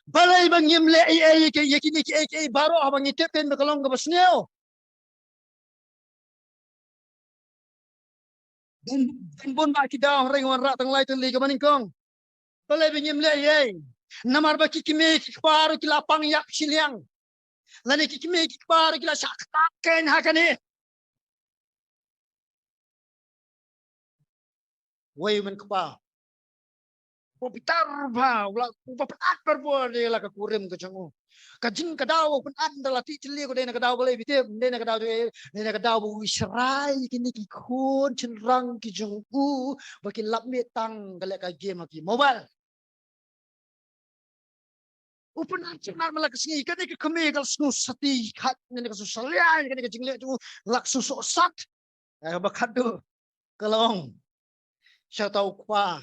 balai bang yemle ai ke yakini ke ai baro abang itepen bekalong ke basneo dan bon ba ki daw reng wan ra tang lai tang li ke maningkong balai bang yemle ai namar ba ki kime ki paro ki lapang yak siliang lani ki kime ki paro ki la sakta ken hakane way man kpa Popitar ba, wala papat perbuat dia lah kakurim ke cangu. Kajing kadau pun anda lah ti cili ko dena kadau boleh bitem dena kadau tu dena kadau bu wisrai kini kikun cenrang ki jongku baki lap metang kale ka game aki mobile. Upun ancik mar malak singi kani ke keme kal snu sati khat nene ka susalian kani ke jingle tu lak susok sat. Bakadu kalong. Saya tahu kuah.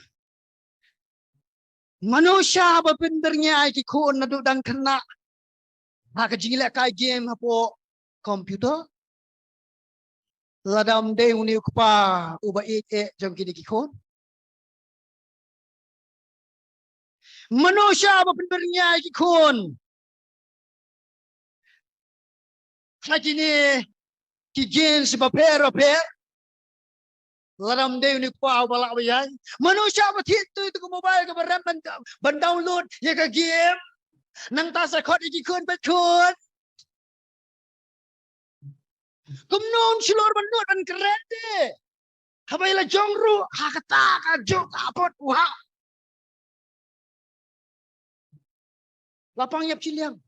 Manusia berpindernya iki kun naduk dan kena. Hak jingile kai game hapo komputer. Ladam de uni kupa uba jam kini kikun. Manusia berpindernya iki kun. Hak ini ki game si paper. Ladam de uni kupa uba lak bayai. Manusia bertitu itu ke mobile ke beram ban download ya ke game. Nang ta sakot iki kun bet kun. Kumnon silor banut ban keren de. Habai la jong ru hakata ka jok apot uha. Lapang yap ciliang.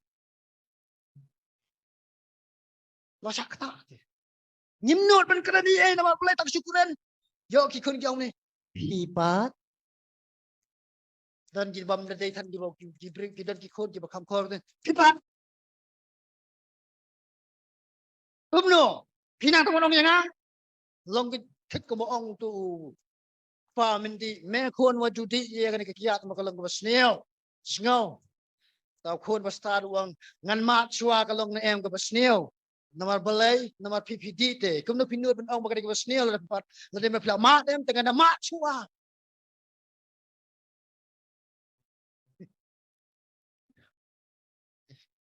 Lasak kata. Nyimnot ban keren ni nama pelai tak syukuran. Yo ki kun jong ni. Lipat dan jilbam dari tan di bawah jibrik dan ki kun ki bakam kor ni. Lipat. Umno. Pinang tong yang ah. Long ki thik ko ong tu. Pa mindi me kun wa judi ye kan ki kiat makalang ko sneo. Sngo. Tau kun basta uang ngan mat chua kalong na em ko sneo. Namar balai, namar PPD te. Kumno pinut ben ong bagay ko sneo la pat. La de me pla mat em tengah na mat chua.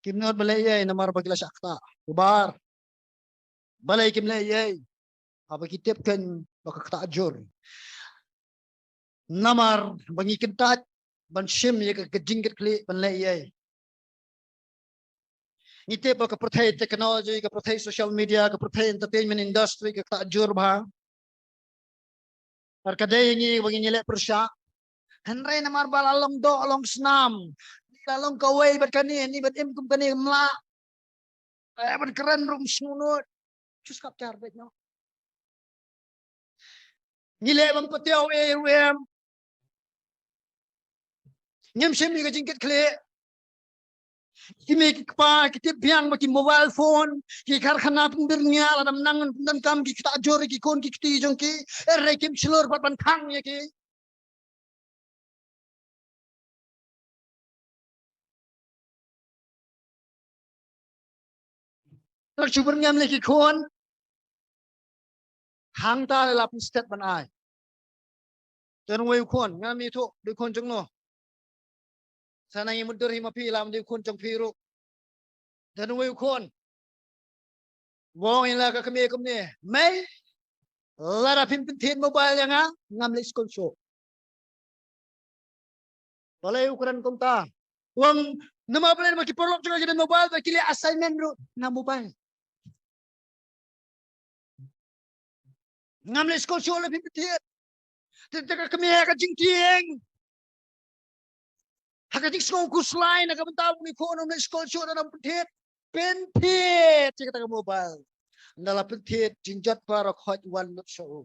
Kimnot balai ye namar bagila sakta. Ubar. Balai kimlay ye. Apa kitip kan baka ktajur. Namar bangi kentat ban sim ye ka jingkat kli ban lay ye. Ngitip baka pertai teknologi, ka pertai social media, ka pertai entertainment industry ka ktajur ba. Arkadai ngi bangi nyelek persya. Henry namar balalong do along senam. Lalong kawai bat kani ni bat im kum kani mla. Bat keren rum sunut. Cus kap car bet no. Nyelek bang petiau wem. Nyam sim ni ka jingkat kli. Kimi pa kita biang bagi mobile phone ki karkhana pendernya ladam nangan pendan kam ki kita ajor ki kon ki kiti jong ki rekim selur pat ban khang ye ki tor chuber ngam le ki kon hang ta la step ban ai ten we kon ngam mi tho de kon jong no sana yi mudur hi mapi lam de kon jong piru ten we kon wong ila ka kami kum ne mai lara pin tin mobile yang ngam le skol show balai ukuran kom ta wong nama plan maki perlok juga jadi mobile bagi le assignment ru na mobile ngam le skol show le pin tin teka kami ka jing tieng hakatik skol ku slide na kabanta ni ko no le skol show na pin pen pit kita ka mobile ndala pin tin jinjat para khoj one show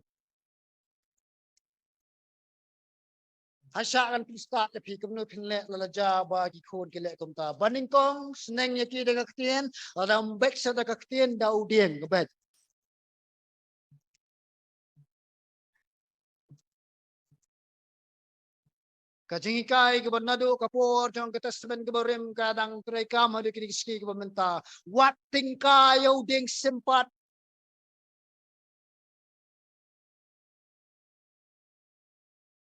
Asya kan pista tapi kemno pinle lalaja bagi kon kele komta baning kong seneng yaki dengan ketien adam baik sada ketien daudien kebet kajing kai ke bernadu kapor jong ke testament ke berem kadang mereka madu kini ski ke bementa wat tingkai yauding sempat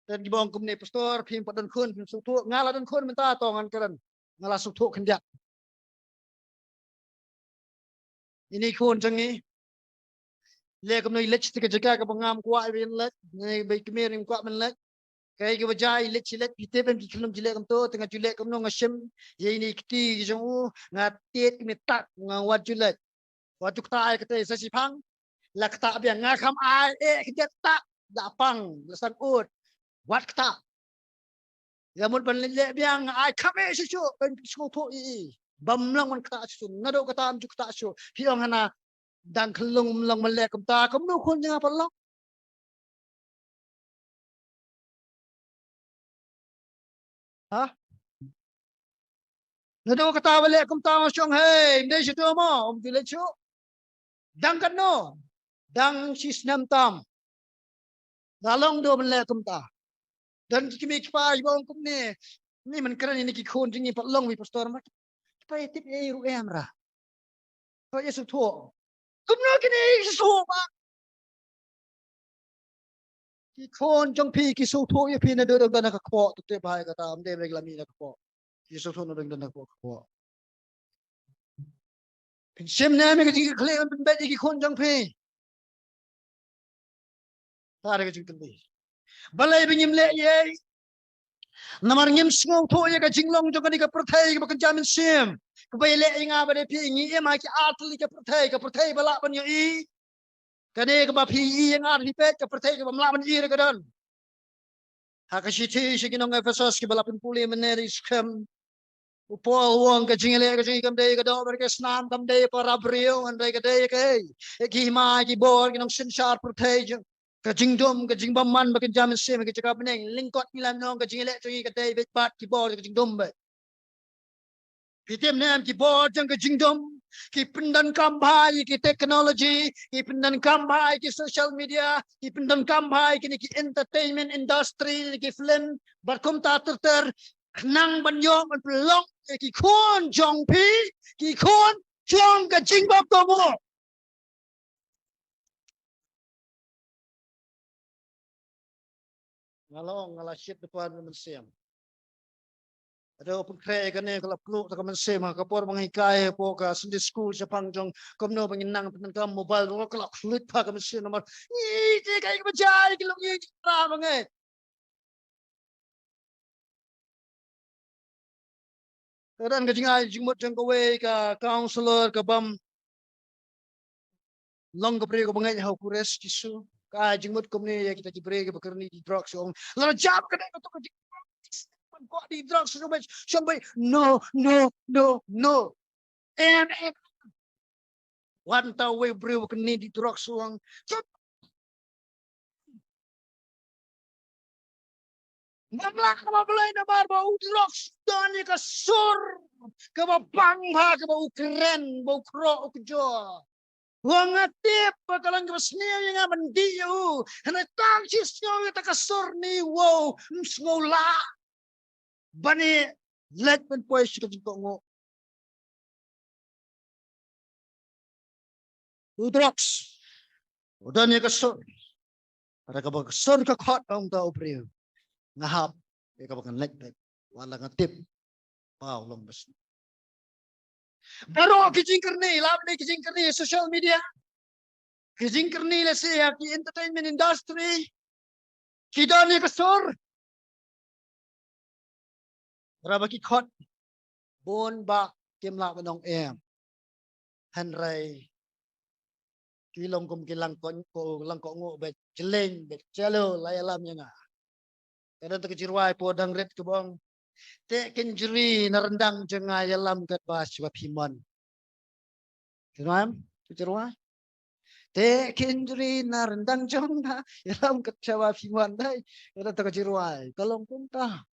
dan di bawah kumne pastor pim padan kun pim sutu ngala dan kun menta tongan keren ngalah sutuk kendak. Ini kon jangi. Le kemno ilet tika jaga ke pengam kuat bin let. Ni baik kemir yang kuat bin let. Kaya ke wajah ilet cilet kita pun kikulum cilet kemto tengah cilet kemno ngasyem. Ya ini kiti jong ngatit kemitak ngawat cilet. Waktu kita ay kata sasipang. La kata biang ngakam ay kita tak dapang lesan ut. Wat kata. Ya mun ban le biang ay kame susu ben suku i. Bamlang man kata susu. Ngado kata am kata susu. Piang hana dan kelung lang melek kemta kemno kon jangan pelong. Ha? Ngado kata melek kemta masong hey, ndai situ mo, dile chu. Dang kan no. Dang sis nam tam. Dalong do melek kemta. Dan kimi kipa ibong kum ni man keren ini ki kon jingi pelong mi pastor mak. Kipa tip e ru emra. Ko yesu tu. Kemno kini su ba. Ki kon jong pi ki su tu ye pi na do do na ka ko tu te bai ka tam de regla mi na ko. Ki su tu no do na ko. Sim na mi ki kle ben be ki kon jong pi. Ta re ki tu bi. Balai bi nyim le ye. Namar ngim sngong tu ye ka jinglong jong ni ka perthai ka jamin sim. Ka bai le inga ba de pi ngi e ma ki atli ka perthai bala ban yo i. Kane ka ba pi yang ar hipet ka perthai ka bamla ban i re ka don. Hakashiti shikinong Ephesus ki balapin puli meneri skem. Upol wong ka jingile ka jingikam day ka do ka snam kam day para brio and day ka day ka ki ma ki bor kinong sinshar perthai ka jingdom ka jingbam man ba ka jamin sim ka chaka beneng lingkot milam nong ka jingile ka day bet bat ki bor ka jingdom ba. Pitim nem ki bor jang ka jingdom ki pendan kambai ki teknologi ki pendan kambai ki social media ki pendan kambai ki entertainment industry ki film berkum ta ter nang banyong man pelong ki kon jong pi ki kon jong ka jingbam to mo ngalong ngala shit depan men siam. Ada open kre kan ne kalau perlu tak men sema ka por bang hikai po ka Sunday school sa pangjong komno bang nang penang mobile ro kalau flut pa ka men sema nomor i te kai ka bajai ki long yi ra bang e kadang ka jingai jingmot jang ka we ka counselor ka bam long ka pre ko bang ha ku res kisu ka jingmot komni ya kita ki pre ka bakarni di drugs ong la jam ka ne to ka kok di drugs sampai no and one tau we bro ka ni di drugs ong Mamla ka mabalay na barba udrox dani ka sur ka bangha ka ba ukren ba ukro ukjo wangatip pa kalang ka sniya nga mandiyo hana tang sisyo ta ka sur ni wow ngola bani let man pues ka jiko ngo udrox udani ka sur para ka ba sur ka khot ang tao priyo ngahap ka ba kan let wala nga tip pau long bas Baru kijing kerni, lap ni kijing kerni social media. Kijing kerni le se ki entertainment industry. Kita ni kesor. Berapa ki khot bon ba kim la nong em. Han rai ki long kum ki lang ko ngo be jeleng be jalo lai alam yang ah. Kada tu kecirwai po dang red ke bong. Te kenjri narendang jengai alam kat bas wa pimon. Kenam? Kecirwai. Te kendri narendang jong na ilam kecewa fiwan dai kada ta kajiruai kalong punta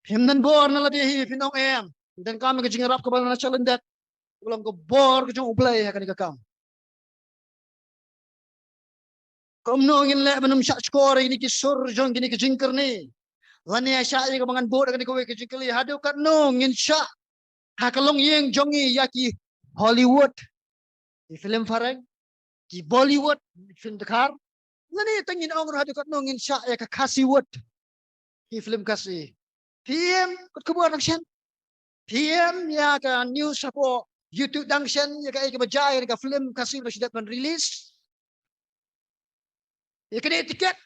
himnan bor na labi hi pinong em dan kami ke jingarap ke bana chalendat ulang ko bor ke jong ublay ha kanika kam komno ngin le banum syak skor ini ki sur jong gini ke jingker ni lani asya ke bangan bor kanika we ke jingkeli hadu kat no ngin syak ha kalong yeng jongi yaki Hollywood di film farang ki Bollywood film dekar lani tangin ong hadu kat no ngin syak ya ka Kasihwood ki film kasih PM kat kebuat action. PM ya ka news apa YouTube action ya ka bajai ka film kasih sudah release. Ya kena tiket.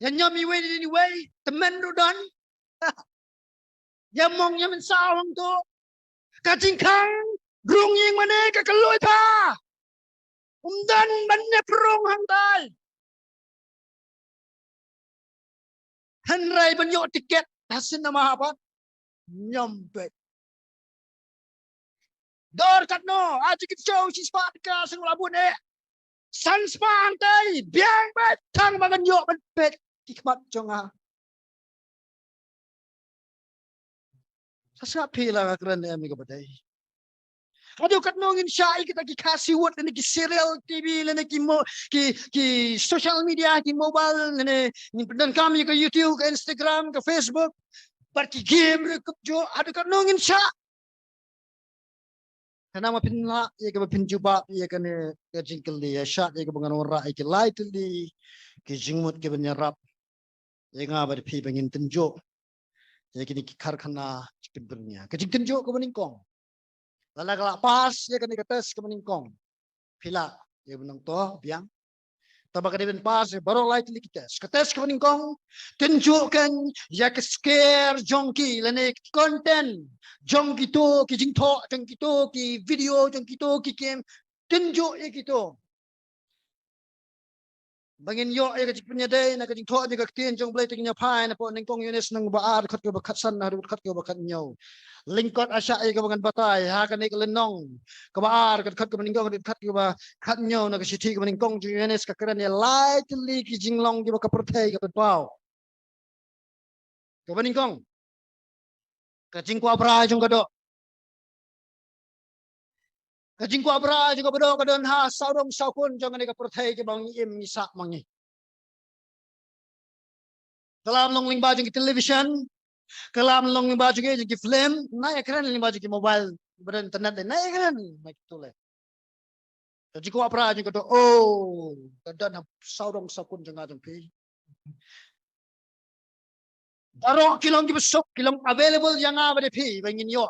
Yang nyami way anyway, teman rudan. Yang mong yang mensawang tu. Kacingkang longïng mana ka kaloi pa. Dan mana perong hantai. Hanrai banyak tiket hasil nama apa? Nyampe. Dor kat no, aja kita show si spa ka sing labun san spa hantai, biang bet tang makan yok bet hikmat jonga. Sasapi lah keren ni ka badai. Aduh kat nongin syai kita ki kasih word ni ki serial TV ni ki social media ki mobile ni dan kami ke YouTube ke Instagram ke Facebook parti game ke jo aduh kat nongin syai karena mapin la ya ke mapin juba ya kan ke jingkel dia syai ya ke bangan ora ya ke light li ki jingmut ke benyarap ya ngaba pi bangin tenjo ya kini ki karkhana pinbernya ke jing tenjo ke meningkong. Lala galak pas ya kan ikates ke meningkong. Pila ya benang to biang. Tabak dia pas baru light li kites. Kites ke meningkong tunjukkan ya ke scare jongki lene content jong gitu ki jingtho jong gitu ki video jong gitu ki game tunjuk ya gitu. Bangin yo ya ke punya day na ke jingtho ni ke tin jong blai tingnya pai na po ningkong yunes nang baar khat ke bakat san na khat ke bakat nyau. Lingkot asya ay kabangan batay ha kanik lenong kabaar kat ke meningkong kat ke ba kat nyo na kasiti ke meningkong juyenes ka keren ya lightly ki jinglong di ka pertai ka pau ke meningkong ka jingkwa bra jung kado ka jingkwa bra jung kado kadon ha saurong saukun jong ne ka pertai ke bang im misak mangi dalam long ling ba jung television Kalam long baju ke jadi film, naik keren ni baju ke mobile berinternet naik keren, naik tu le. Jadi kau apa aja kata, oh, kadang saudong sakun jengah jengpi. Darok kilong kibesok kilong available yang apa depi bangin yo.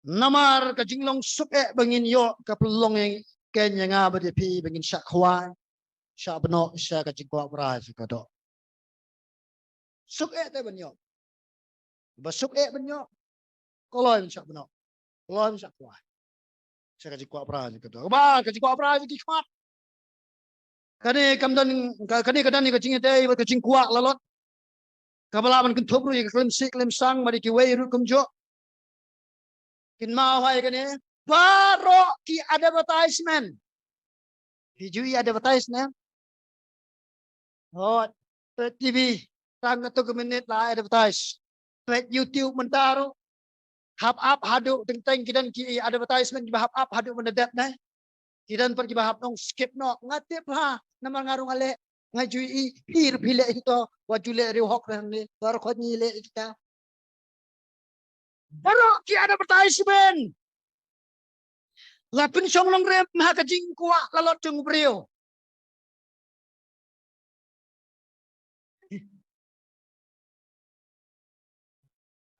Namar ke jinglong sup bangin yo ke pelong yang ken yang apa depi bangin syak khwai, syak benok syak ke jingkau apa aja kata. Suk te banyo. Basuk banyo. Kalau yang syak benok. Kalau yang syak khwai. Saya kaji kuat peraja kata. Ba kaji kuat peraja ki kuat. Kani kamdan kani kadan ni kajing te ba kajing kuat lalot. Kabala man kun thobru ye klem sik klem sang mari ki wei ru kum jo. Kin ma hai kani baro ki advertisement. Hijui advertisement. Oh TV tang tu ke minit la advertise. Pet YouTube mentaro. Hap up hadu teng kidan ki advertisement hap up hadu mendadak nai. Kidan pergi bahap nong skip no ngatip ha nama ngarung ale ngajui hir pile itu wajule rihok ni baru kau nyile kita baru ki ada advertisement lapin song long rem ha kajing kuat lalot jeng brio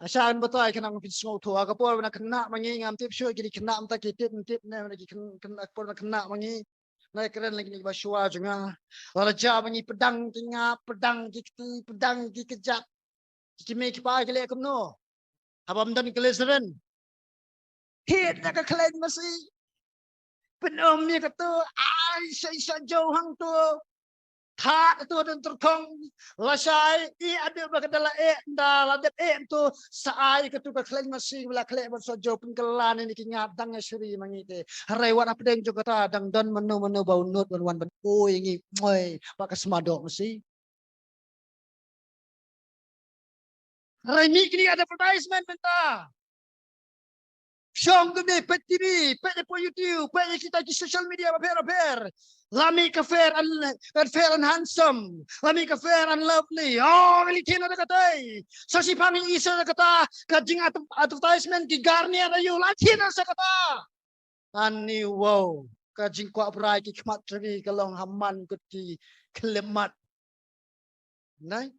asaan betul kena ngapin semua tu agak pun nak kena mangi ngamtip syuk jadi kena amta kitip ngintip ni lagi kena pun kena mangi naik keren lagi ni basua juga raja mangi pedang tinggal pedang kiti pedang kejap kimi kipai kele kumno abam dan keleseren hit nak kelen masih penom ni kata ai sai jauh hang tu tak tu dan terkong lasai ada bakadala nda ladet tu sai ketu ka kelen masih bela kele so jauh penkelan ni kingat dang seri mangite rewat apa deng juga ta dang don menu bau nut wan ban oi ngi moi pakai semadok mesti Reni kini ada advertisement bynta. Syong gede pet TV, pet po YouTube, pet kita di social media apa. Lami ka fair and handsome. Lami ka fair and lovely. Oh, militin ada kata. Sa si paming isa na kata kajing advertisement di Garnier ayo latin na sa kata. Ani wow, kajing ko apray ki kmat tri kalong haman kuti kelemat. Nai